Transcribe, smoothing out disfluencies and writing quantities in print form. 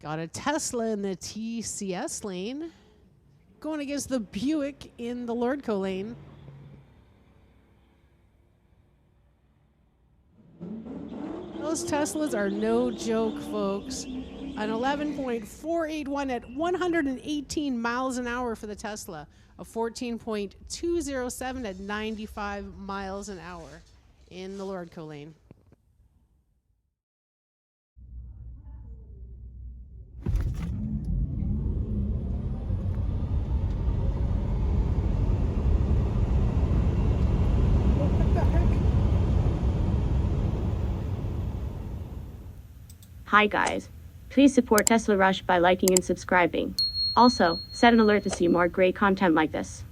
Got a Tesla in the TCS lane. Going against the Buick in the Lordco lane. Those Teslas are no joke, folks. An 11.481 at 118 miles an hour for the Tesla. A 14.207 at 95 miles an hour in the Lordco lane. Hi guys. Please support Tesla Rush by liking and subscribing. Also, set an alert to see more great content like this.